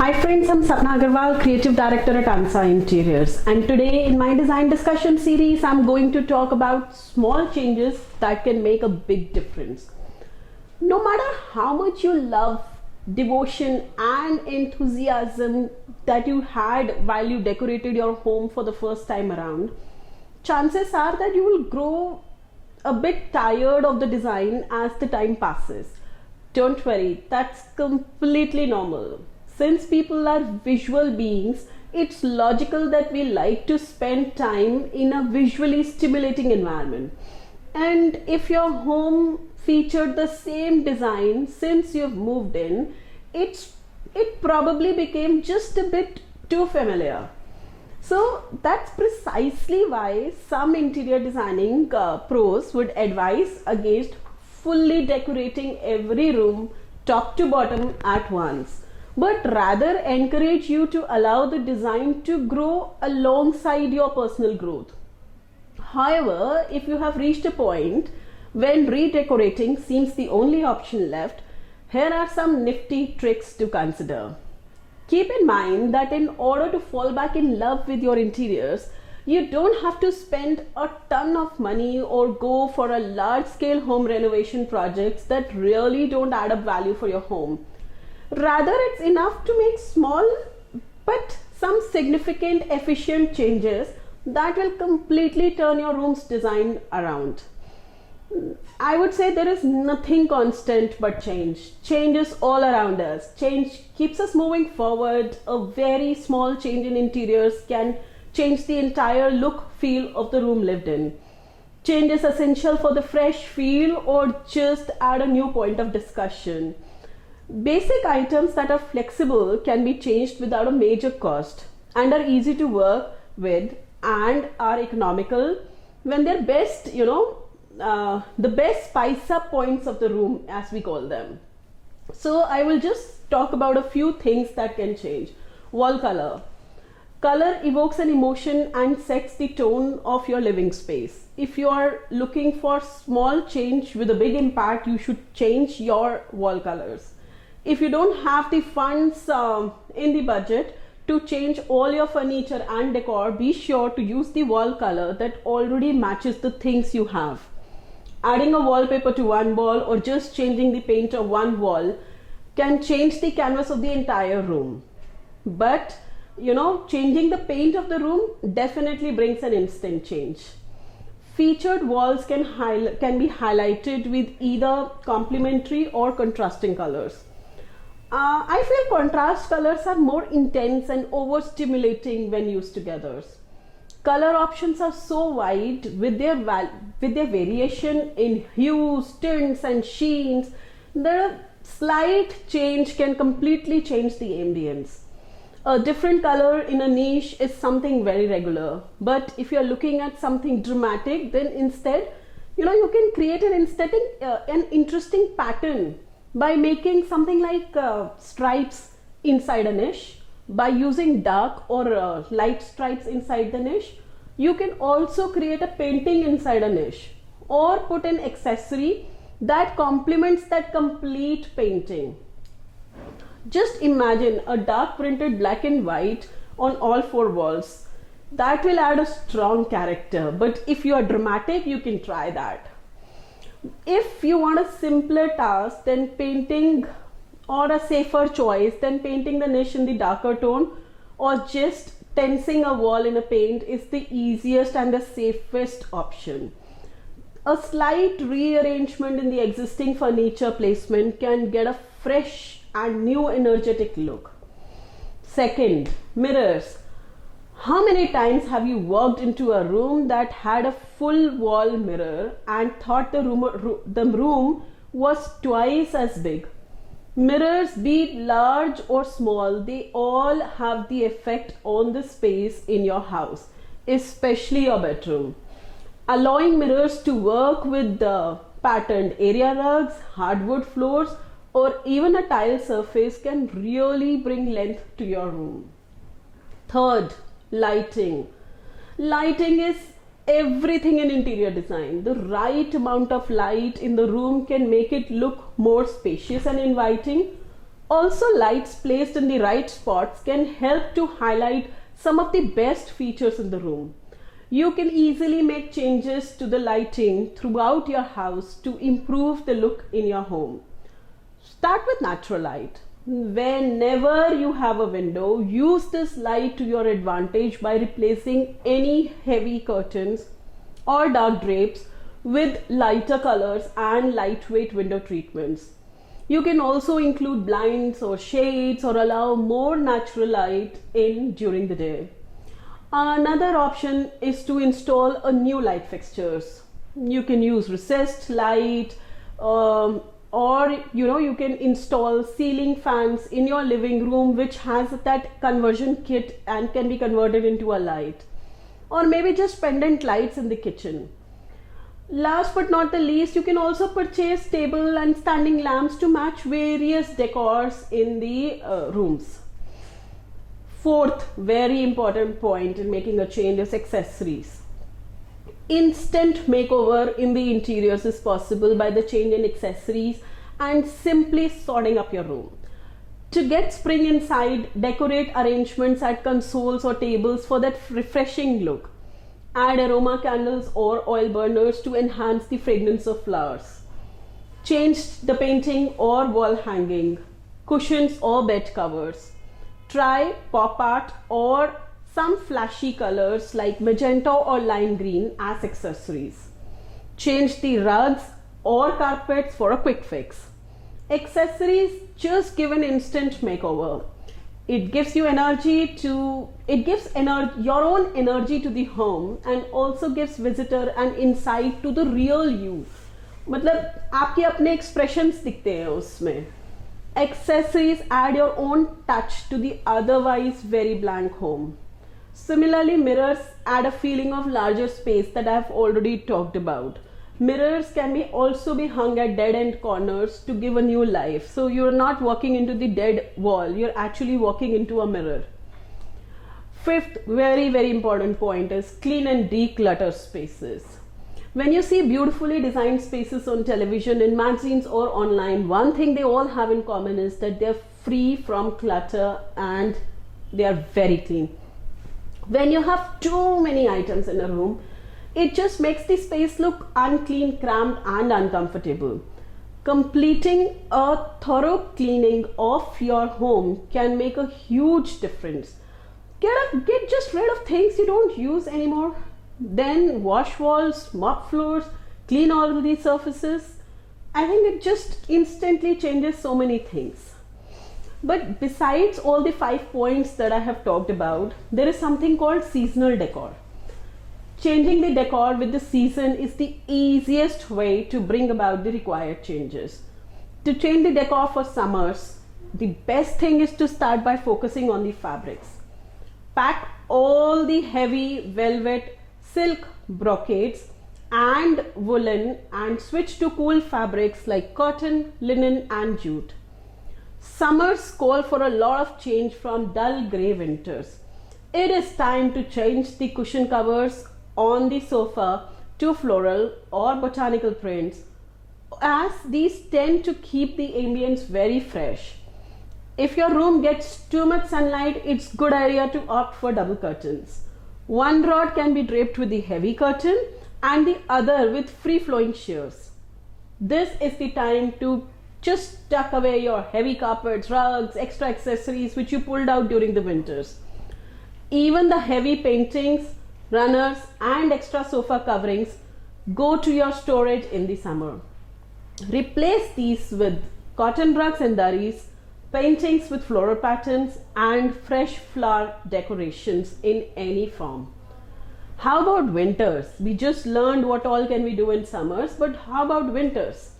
Hi friends, I'm Sapna Agarwal, Creative Director at Ansa Interiors, and today in my design discussion series I'm going to talk about small changes that can make a big difference. No matter how much you love, devotion and enthusiasm that you had while you decorated your home for the first time around, chances are that you will grow a bit tired of the design as the time passes. Don't worry, that's completely normal. Since people are visual beings, it's logical that we like to spend time in a visually stimulating environment. And if your home featured the same design since you've moved in, it probably became just a bit too familiar. So that's precisely why some interior designing pros would advise against fully decorating every room top to bottom at once, but rather encourage you to allow the design to grow alongside your personal growth. However, if you have reached a point when redecorating seems the only option left, here are some nifty tricks to consider. Keep in mind that in order to fall back in love with your interiors, you don't have to spend a ton of money or go for a large scale home renovation projects that really don't add up value for your home. Rather, it's enough to make small but some significant efficient changes that will completely turn your room's design around. I would say there is nothing constant but change. Change is all around us. Change keeps us moving forward. A very small change in interiors can change the entire look, feel of the room lived in. Change is essential for the fresh feel or just add a new point of discussion. Basic items that are flexible can be changed without a major cost and are easy to work with and are economical when they're the best spice up points of the room, as we call them. So I will just talk about a few things that can change. Wall color. Color evokes an emotion and sets the tone of your living space. If you are looking for small change with a big impact, you should change your wall colors. If you don't have the funds in the budget to change all your furniture and decor, be sure to use the wall color that already matches the things you have. Adding a wallpaper to one wall or just changing the paint of one wall can change the canvas of the entire room. But changing the paint of the room definitely brings an instant change. Featured walls can be highlighted with either complementary or contrasting colors. I feel contrast colors are more intense and overstimulating when used together. Color options are so wide with their variation in hues, tints and sheens that a slight change can completely change the ambience. A different color in a niche is something very regular, but if you're looking at something dramatic, then instead you can create an interesting pattern by making something like stripes inside a niche. By using dark or light stripes inside the niche, you can also create a painting inside a niche or put an accessory that complements that complete painting. Just imagine a dark printed black and white on all four walls. That will add a strong character, but if you are dramatic, you can try that. If you want a simpler task, then painting or a safer choice, then painting the niche in the darker tone or just tensing a wall in a paint is the easiest and the safest option. A slight rearrangement in the existing furniture placement can get a fresh and new energetic look. Second, mirrors. How many times have you walked into a room that had a full wall mirror and thought the room was twice as big? Mirrors, be it large or small, they all have the effect on the space in your house, especially your bedroom. Allowing mirrors to work with the patterned area rugs, hardwood floors, or even a tile surface can really bring length to your room. Third, lighting. Lighting is everything in interior design. The right amount of light in the room can make it look more spacious and inviting, Also, lights placed in the right spots can help to highlight some of the best features in the room. You can easily make changes to the lighting throughout your house to improve the look in your home. Start with natural light. Whenever you have a window, use this light to your advantage by replacing any heavy curtains or dark drapes with lighter colors and lightweight window treatments. You can also include blinds or shades or allow more natural light in during the day. Another option is to install a new light fixtures. You can use recessed light, or you can install ceiling fans in your living room which has that conversion kit and can be converted into a light, or maybe just pendant lights in the kitchen. Last but not the least, you can also purchase table and standing lamps to match various decors in the rooms. Fourth very important point in making a change is accessories. Instant makeover in the interiors is possible by the change in accessories and simply sorting up your room. To get spring inside, decorate arrangements at consoles or tables for that refreshing look. Add aroma candles or oil burners to enhance the fragrance of flowers. Change the painting or wall hanging, cushions or bed covers. Try pop art or some flashy colors like magenta or lime green as accessories. Change the rugs or carpets for a quick fix. Accessories just give an instant makeover. It gives you your own energy to the home and also gives visitor an insight to the real you. मतलब आपके अपने expressions दिखते हैं उसमें. Accessories add your own touch to the otherwise very blank home. Similarly, mirrors add a feeling of larger space that I have already talked about. Mirrors can also be hung at dead-end corners to give a new life. So you're not walking into the dead wall, you're actually walking into a mirror. Fifth very, very important point is clean and declutter spaces. When you see beautifully designed spaces on television, in magazines or online, one thing they all have in common is that they're free from clutter and they are very clean. When you have too many items in a room, it just makes the space look unclean, cramped and uncomfortable. Completing a thorough cleaning of your home can make a huge difference. Get just rid of things you don't use anymore. Then wash walls, mop floors, clean all these surfaces. I think it just instantly changes so many things. But besides all the 5 points that I have talked about, there is something called seasonal decor. Changing the decor with the season is the easiest way to bring about the required changes. To change the decor for summers, the best thing is to start by focusing on the fabrics. Pack all the heavy velvet, silk, brocades and woolen and switch to cool fabrics like cotton, linen and jute. Summers call for a lot of change from dull grey winters. It is time to change the cushion covers on the sofa to floral or botanical prints, as these tend to keep the ambience very fresh. If your room gets too much sunlight, it's a good idea to opt for double curtains. One rod can be draped with the heavy curtain and the other with free-flowing sheers. This is the time to just tuck away your heavy carpets, rugs, extra accessories which you pulled out during the winters. Even the heavy paintings, runners and extra sofa coverings go to your storage in the summer. Replace these with cotton rugs and daris, paintings with floral patterns and fresh flower decorations in any form. How about winters? We just learned what all can we do in summers, but how about winters?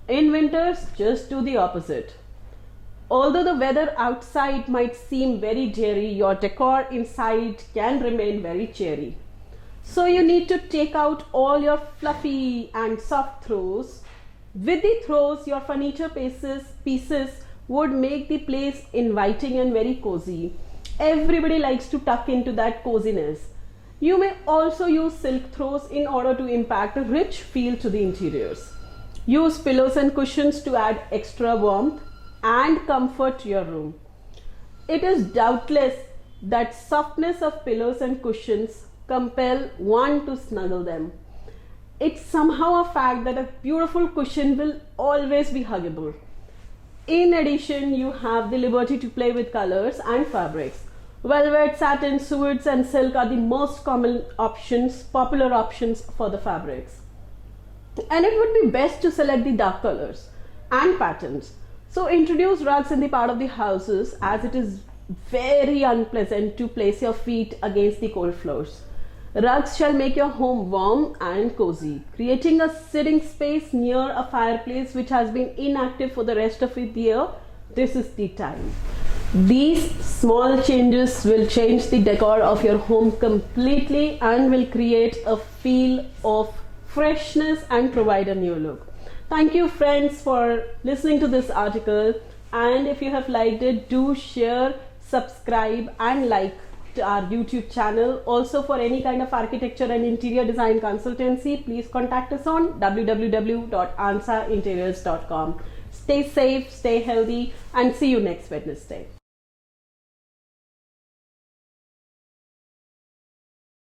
In winters, just do the opposite. Although the weather outside might seem very dreary, your decor inside can remain very cheery. So you need to take out all your fluffy and soft throws. With the throws, your furniture pieces would make the place inviting and very cozy. Everybody likes to tuck into that coziness. You may also use silk throws in order to impact a rich feel to the interiors. Use pillows and cushions to add extra warmth. and comfort to your room. It is doubtless that softness of pillows and cushions compel one to snuggle them. It's somehow a fact that a beautiful cushion will always be huggable. In addition, you have the liberty to play with colors and fabrics. Velvet, satin, suede and silk are the most common options, popular options for the fabrics. And it would be best to select the dark colors and patterns. So introduce rugs in the part of the houses, as it is very unpleasant to place your feet against the cold floors. Rugs shall make your home warm and cozy, creating a sitting space near a fireplace which has been inactive for the rest of the year. This is the time. These small changes will change the decor of your home completely and will create a feel of freshness and provide a new look. Thank you friends for listening to this article, and if you have liked it, do share, subscribe and like to our YouTube channel. Also, for any kind of architecture and interior design consultancy, please contact us on www.ansainteriors.com. Stay safe, stay healthy and see you next Wednesday.